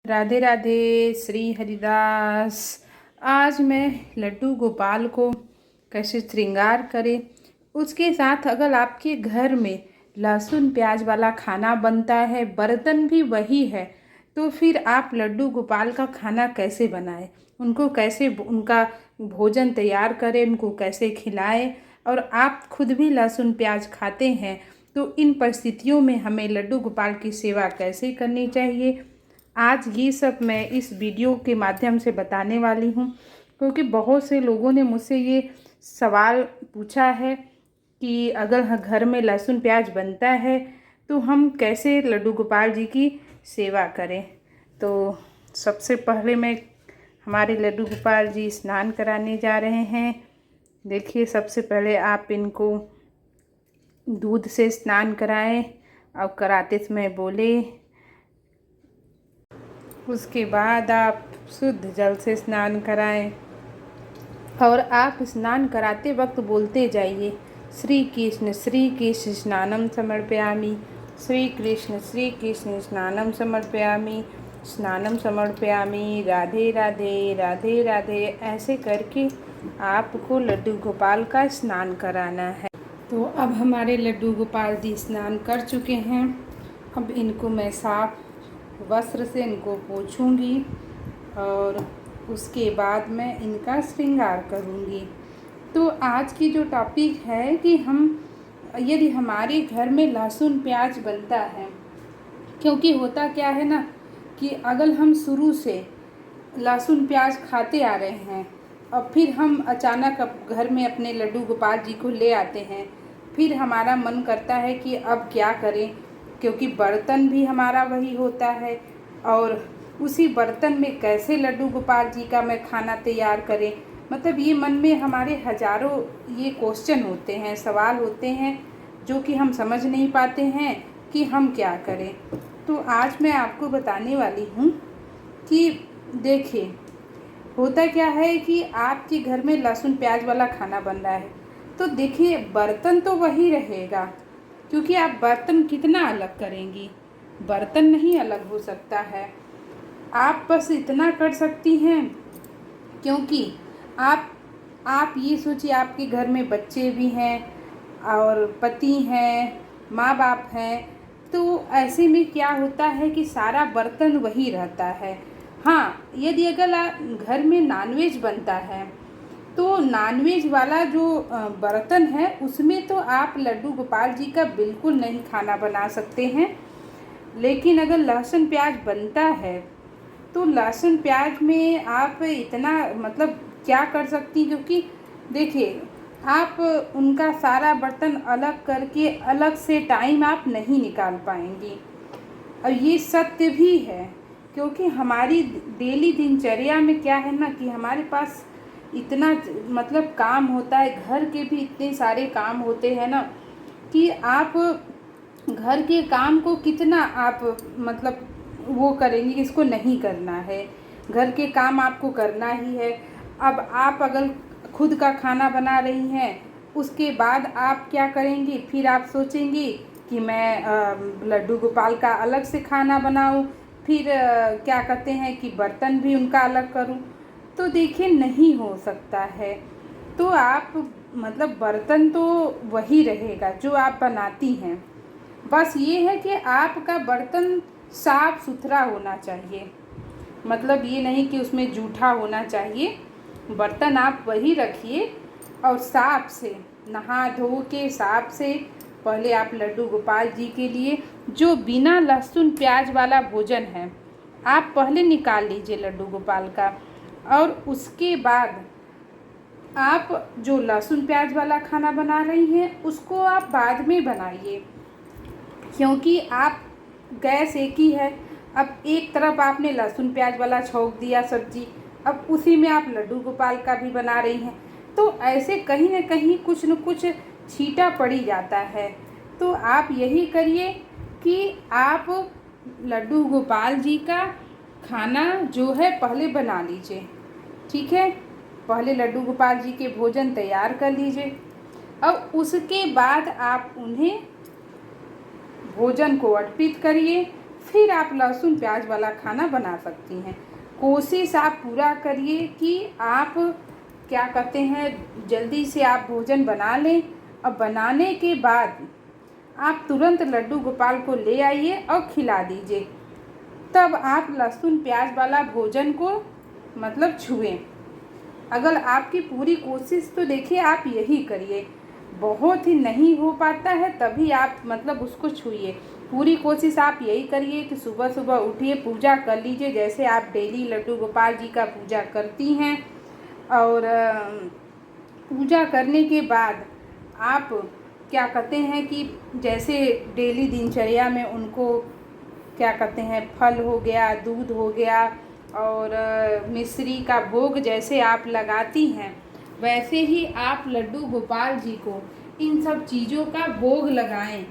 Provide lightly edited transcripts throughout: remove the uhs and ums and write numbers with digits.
राधे राधे। श्री हरिदास। आज मैं लड्डू गोपाल को कैसे श्रृंगार करें, उसके साथ अगर आपके घर में लहसुन प्याज वाला खाना बनता है, बर्तन भी वही है, तो फिर आप लड्डू गोपाल का खाना कैसे बनाएं, उनको कैसे उनका भोजन तैयार करें, उनको कैसे खिलाएं। और आप खुद भी लहसुन प्याज खाते हैं, तो इन परिस्थितियों में हमें लड्डू गोपाल की सेवा कैसे करनी चाहिए, आज ये सब मैं इस वीडियो के माध्यम से बताने वाली हूँ। क्योंकि बहुत से लोगों ने मुझसे ये सवाल पूछा है कि अगर घर में लहसुन प्याज बनता है तो हम कैसे लड्डू गोपाल जी की सेवा करें। तो सबसे पहले मैं हमारे लड्डू गोपाल जी स्नान कराने जा रहे हैं। देखिए, सबसे पहले आप इनको दूध से स्नान कराएं और कराते समय बोले। उसके बाद आप शुद्ध जल से स्नान कराएं और आप स्नान कराते वक्त बोलते जाइए, श्री कृष्ण स्नानम समर्पयामि, श्री कृष्ण स्नानम समर्पयामि, स्नानम समर्पयामि, राधे राधे राधे राधे। ऐसे करके आपको लड्डू गोपाल का स्नान कराना है। तो अब हमारे लड्डू गोपाल जी स्नान कर चुके हैं। अब इनको मैं साफ वस्त्र से इनको पोंछूंगी और उसके बाद मैं इनका श्रृंगार करूंगी। तो आज की जो टॉपिक है कि यदि हमारे घर में लहसुन प्याज बनता है, क्योंकि होता क्या है ना कि अगर हम शुरू से लहसुन प्याज खाते आ रहे हैं और फिर हम अचानक घर में अपने लड्डू गोपाल जी को ले आते हैं, फिर हमारा मन करता है कि अब क्या करें, क्योंकि बर्तन भी हमारा वही होता है और उसी बर्तन में कैसे लड्डू गोपाल जी का मैं खाना तैयार करें। मतलब ये मन में हमारे हजारों ये क्वेश्चन होते हैं, सवाल होते हैं, जो कि हम समझ नहीं पाते हैं कि हम क्या करें। तो आज मैं आपको बताने वाली हूँ कि देखिए, होता क्या है कि आपके घर में लहसुन प्याज वाला खाना बन रहा है, तो देखिए बर्तन तो वही रहेगा, क्योंकि आप बर्तन कितना अलग करेंगी, बर्तन नहीं अलग हो सकता है। आप बस इतना कर सकती हैं, क्योंकि आप ये सोचिए, आपके घर में बच्चे भी हैं और पति हैं, माँ बाप हैं, तो ऐसे में क्या होता है कि सारा बर्तन वही रहता है। हाँ, यदि अगर घर में नॉनवेज बनता है तो नॉनवेज वाला जो बर्तन है उसमें तो आप लड्डू गोपाल जी का बिल्कुल नहीं खाना बना सकते हैं। लेकिन अगर लहसुन प्याज बनता है तो लहसुन प्याज में आप इतना मतलब क्या कर सकती, क्योंकि देखिए आप उनका सारा बर्तन अलग करके अलग से टाइम आप नहीं निकाल पाएंगी। और ये सत्य भी है, क्योंकि हमारी डेली दिनचर्या में क्या है ना कि हमारे पास इतना मतलब काम होता है, घर के भी इतने सारे काम होते हैं ना कि आप घर के काम को कितना आप मतलब वो करेंगे, इसको नहीं करना है, घर के काम आपको करना ही है। अब आप अगर खुद का खाना बना रही हैं, उसके बाद आप क्या करेंगी, फिर आप सोचेंगी कि मैं लड्डू गोपाल का अलग से खाना बनाऊं, फिर क्या कहते हैं कि बर्तन भी उनका अलग करूं, तो देखिए नहीं हो सकता है। तो आप मतलब बर्तन तो वही रहेगा जो आप बनाती हैं, बस ये है कि आपका बर्तन साफ़ सुथरा होना चाहिए। मतलब ये नहीं कि उसमें जूठा होना चाहिए, बर्तन आप वही रखिए और साफ से नहा धो के साफ से पहले आप लड्डू गोपाल जी के लिए जो बिना लहसुन प्याज वाला भोजन है आप पहले निकाल लीजिए लड्डू गोपाल का, और उसके बाद आप जो लहसुन प्याज वाला खाना बना रही हैं उसको आप बाद में बनाइए, क्योंकि आप गैस एक ही है। अब एक तरफ आपने लहसुन प्याज वाला छौंक दिया सब्जी, अब उसी में आप लड्डू गोपाल का भी बना रही हैं, तो ऐसे कहीं ना कहीं कुछ न कुछ छींटा पड़ ही जाता है। तो आप यही करिए कि आप लड्डू गोपाल जी का खाना जो है पहले बना लीजिए, ठीक है। पहले लड्डू गोपाल जी के भोजन तैयार कर लीजिए और उसके बाद आप उन्हें भोजन को अर्पित करिए। फिर आप लहसुन प्याज वाला खाना बना सकती हैं। कोशिश आप पूरा करिए कि आप क्या कहते हैं जल्दी से आप भोजन बना लें। अब बनाने के बाद आप तुरंत लड्डू गोपाल को ले आइए और खिला दीजिए। तब आप लहसुन प्याज वाला भोजन को मतलब छुएं। अगर आपकी पूरी कोशिश तो देखिए आप यही करिए, बहुत ही नहीं हो पाता है तभी आप मतलब उसको छूइए। पूरी कोशिश आप यही करिए कि सुबह सुबह उठिए, पूजा कर लीजिए जैसे आप डेली लड्डू गोपाल जी का पूजा करती हैं। और पूजा करने के बाद आप क्या कहते हैं कि जैसे डेली दिनचर्या में उनको क्या कहते हैं फल हो गया, दूध हो गया और मिश्री का भोग जैसे आप लगाती हैं, वैसे ही आप लड्डू गोपाल जी को इन सब चीज़ों का भोग लगाएं।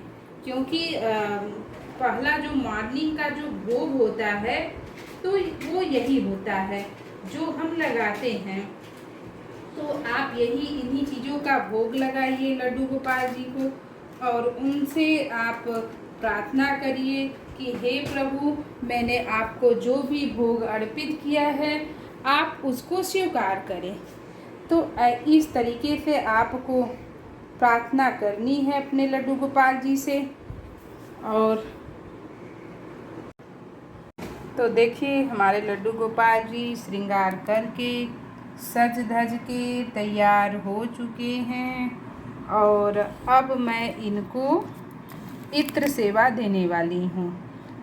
क्योंकि पहला जो मॉर्निंग का जो भोग होता है तो वो यही होता है जो हम लगाते हैं। तो आप यही इन्हीं चीज़ों का भोग लगाइए लड्डू गोपाल जी को और उनसे आप प्रार्थना करिए कि हे प्रभु, मैंने आपको जो भी भोग अर्पित किया है आप उसको स्वीकार करें। तो इस तरीके से आपको प्रार्थना करनी है अपने लड्डू गोपाल जी से। और तो देखिए हमारे लड्डू गोपाल जी श्रृंगार करके सज धज के तैयार हो चुके हैं और अब मैं इनको इत्र सेवा देने वाली हूँ।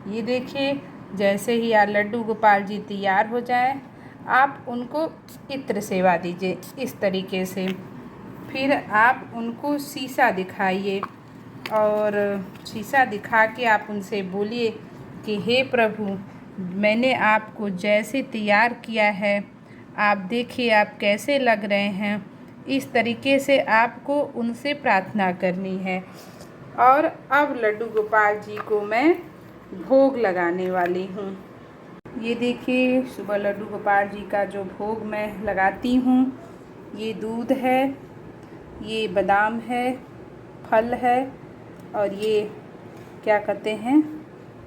ये देखिए जैसे ही लड्डू गोपाल जी तैयार हो जाए आप उनको इत्र सेवा दीजिए इस तरीके से। फिर आप उनको शीशा दिखाइए और शीशा दिखा के आप उनसे बोलिए कि हे प्रभु, मैंने आपको जैसे तैयार किया है आप देखिए आप कैसे लग रहे हैं। इस तरीके से आपको उनसे प्रार्थना करनी है। और अब लड्डू गोपाल जी को मैं भोग लगाने वाली हूँ। ये देखिए सुबह लड्डू गोपाल जी का जो भोग मैं लगाती हूँ, ये दूध है, ये बादाम है, फल है और ये क्या कहते हैं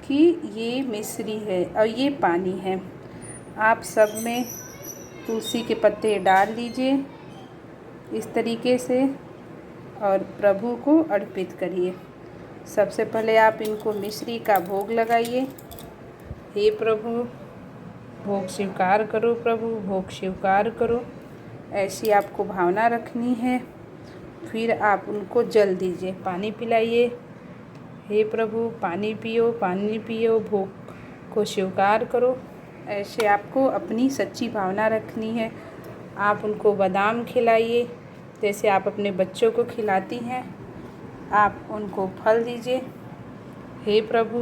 कि ये मिश्री है और ये पानी है। आप सब में तुलसी के पत्ते डाल लीजिए इस तरीके से और प्रभु को अर्पित करिए। सबसे पहले आप इनको मिश्री का भोग लगाइए। हे प्रभु, भोग स्वीकार करो, प्रभु भोग स्वीकार करो, ऐसी आपको भावना रखनी है। फिर आप उनको जल दीजिए, पानी पिलाइए। हे प्रभु पानी पियो, भोग को स्वीकार करो, ऐसे आपको अपनी सच्ची भावना रखनी है। आप उनको बादाम खिलाइए जैसे आप अपने बच्चों को खिलाती हैं। आप उनको फल दीजिए। हे प्रभु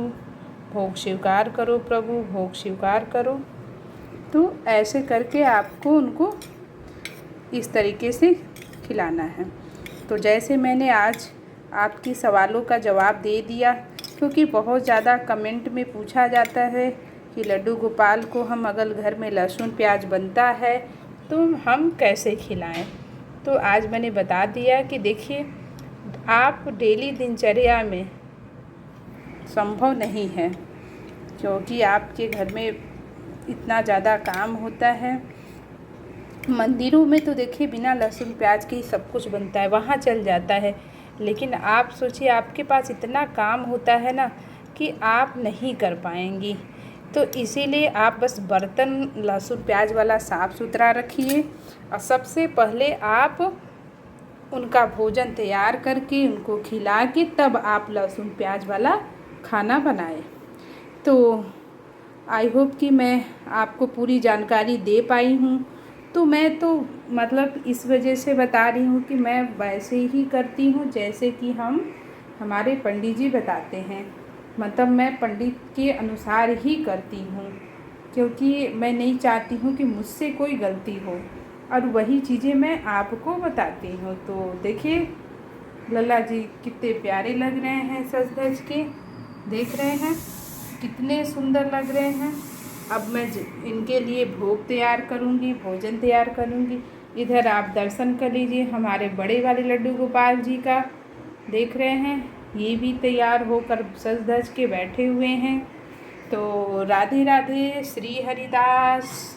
भोग स्वीकार करो, प्रभु भोग स्वीकार करो। तो ऐसे करके आपको उनको इस तरीके से खिलाना है। तो जैसे मैंने आज आपकी सवालों का जवाब दे दिया, क्योंकि बहुत ज़्यादा कमेंट में पूछा जाता है कि लड्डू गोपाल को हम अगर घर में लहसुन प्याज बनता है तो हम कैसे खिलाएं। तो आज मैंने बता दिया कि देखिए आप डेली दिनचर्या में संभव नहीं है, क्योंकि आपके घर में इतना ज़्यादा काम होता है। मंदिरों में तो देखिए बिना लहसुन प्याज के ही सब कुछ बनता है, वहाँ चल जाता है। लेकिन आप सोचिए आपके पास इतना काम होता है ना कि आप नहीं कर पाएंगी। तो इसीलिए आप बस बर्तन लहसुन प्याज वाला साफ़ सुथरा रखिए और सबसे पहले आप उनका भोजन तैयार करके उनको खिला के तब आप लहसुन प्याज वाला खाना बनाएं। तो आई होप कि मैं आपको पूरी जानकारी दे पाई हूँ। तो मैं तो मतलब इस वजह से बता रही हूँ कि मैं वैसे ही करती हूँ जैसे कि हमारे पंडित जी बताते हैं। मतलब मैं पंडित के अनुसार ही करती हूँ, क्योंकि मैं नहीं चाहती हूँ कि मुझसे कोई गलती हो और वही चीज़ें मैं आपको बताती हूँ। तो देखिए लल्ला जी कितने प्यारे लग रहे हैं, सज धज के देख रहे हैं कितने सुंदर लग रहे हैं। अब मैं इनके लिए भोग तैयार करूँगी, भोजन तैयार करूँगी। इधर आप दर्शन कर लीजिए हमारे बड़े वाले लड्डू गोपाल जी का, देख रहे हैं ये भी तैयार होकर सज धज के बैठे हुए हैं। तो राधे राधे, श्री हरिदास।